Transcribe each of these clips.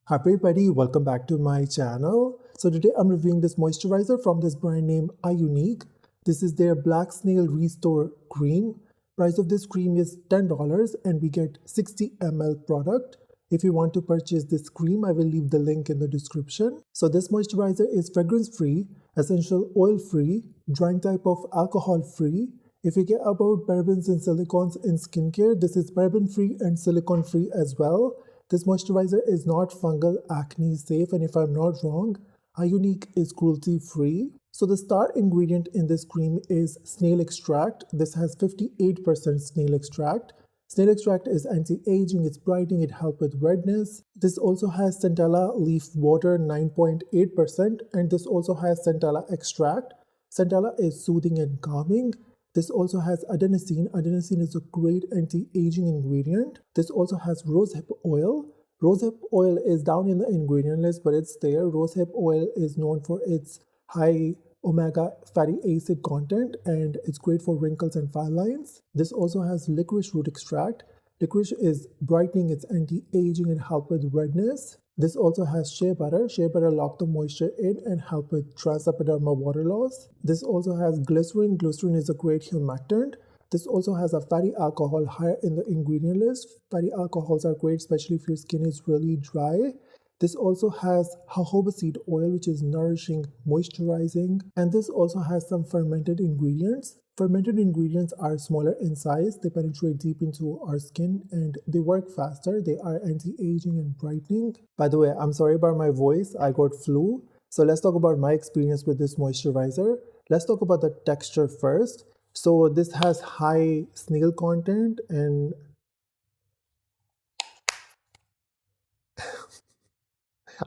Hi everybody, welcome back to my channel. So today I'm reviewing this moisturizer from this brand name iUNIK. This is their Black Snail Restore Cream. Price of this cream is $10 and we get 60 ml product. If you want to purchase this cream, I will leave the link in the description. So this moisturizer is fragrance free, essential oil free, drying type of alcohol free. If you care about parabens and silicones in skincare, this is paraben free and silicone free as well. This moisturizer is not fungal acne safe, and if I'm not wrong, iUNIK is cruelty free. So the star ingredient in this cream is snail extract. This has 58% snail extract. Snail extract is anti-aging, it's brightening, it helps with redness. This also has centella leaf water 9.8%, and this also has centella extract. Centella is soothing and calming. This also has adenosine. Adenosine is a great anti-aging ingredient. This also has rosehip oil. Rosehip oil is down in the ingredient list, but it's there. Rosehip oil is known for its high omega fatty acid content, and it's great for wrinkles and fine lines. This also has licorice root extract. Licorice is brightening, it's anti-aging, and help with redness. This also has shea butter. Shea butter lock the moisture in and help with transepidermal water loss. This also has glycerin. Glycerin is a great humectant. This also has a fatty alcohol higher in the ingredient list. Fatty alcohols are great, especially if your skin is really dry. This also has jojoba seed oil, which is nourishing, moisturizing. And this also has some fermented ingredients. Fermented ingredients are smaller in size, they penetrate deep into our skin, and they work faster. They are anti-aging and brightening. By the way, I'm sorry about my voice, I got flu. So let's talk about my experience with this moisturizer. Let's talk about the texture first. So this has high snail content, and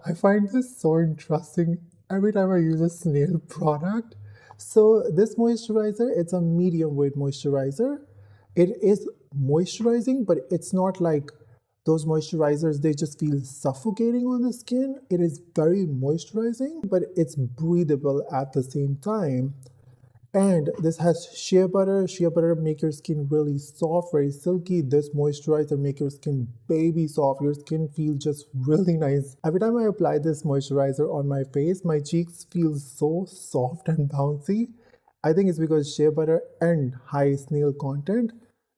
I find this so interesting every time I use a Snail product. So this moisturizer, it's a medium weight moisturizer. It is moisturizing, but it's not like those moisturizers, they just feel suffocating on the skin. It is very moisturizing, but it's breathable at the same time. And this has shea butter. Shea butter make your skin really soft, very silky. This moisturizer make your skin baby soft. Your skin feels just really nice. Every time I apply this moisturizer on my face, my cheeks feel so soft and bouncy. I think it's because shea butter and high snail content,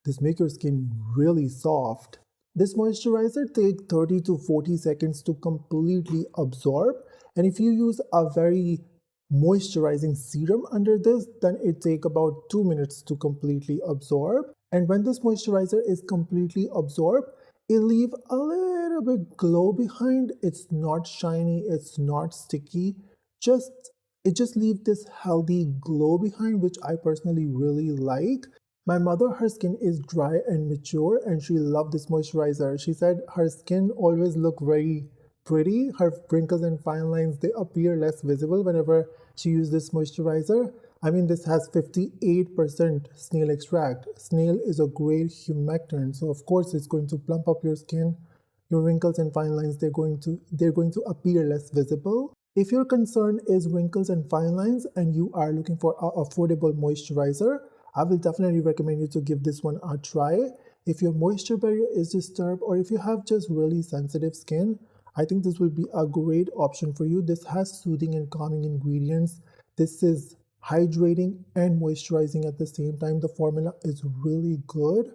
this make your skin really soft. This moisturizer takes 30 to 40 seconds to completely absorb. And if you use a very moisturizing serum under this, then it takes about 2 minutes to completely absorb. And when this moisturizer is completely absorbed, it leaves a little bit glow behind. It's not shiny, it's not sticky, just it just leaves this healthy glow behind, which I personally really like. My mother, her skin is dry and mature, and she loved this moisturizer. She said her skin always looked very pretty. Her wrinkles and fine lines, they appear less visible whenever she used this moisturizer. I mean, this has 58% snail extract. Snail is a great humectant, so of course it's going to plump up your skin. Your wrinkles and fine lines, they're going to appear less visible. If your concern is wrinkles and fine lines and you are looking for an affordable moisturizer, I will definitely recommend you to give this one a try. If your moisture barrier is disturbed, or if you have just really sensitive skin, I think this will be a great option for you. This has soothing and calming ingredients. This is hydrating and moisturizing at the same time. The formula is really good.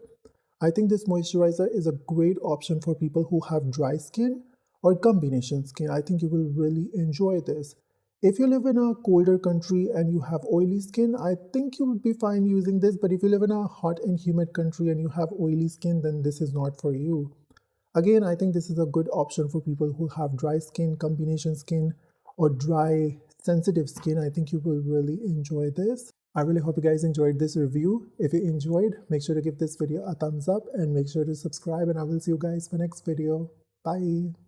I think this moisturizer is a great option for people who have dry skin or combination skin. I think you will really enjoy this. If you live in a colder country and you have oily skin, I think you will be fine using this. But if you live in a hot and humid country and you have oily skin, then this is not for you. Again, I think this is a good option for people who have dry skin, combination skin, or dry, sensitive skin. I think you will really enjoy this. I really hope you guys enjoyed this review. If you enjoyed, make sure to give this video a thumbs up and make sure to subscribe, and I will see you guys for next video. Bye.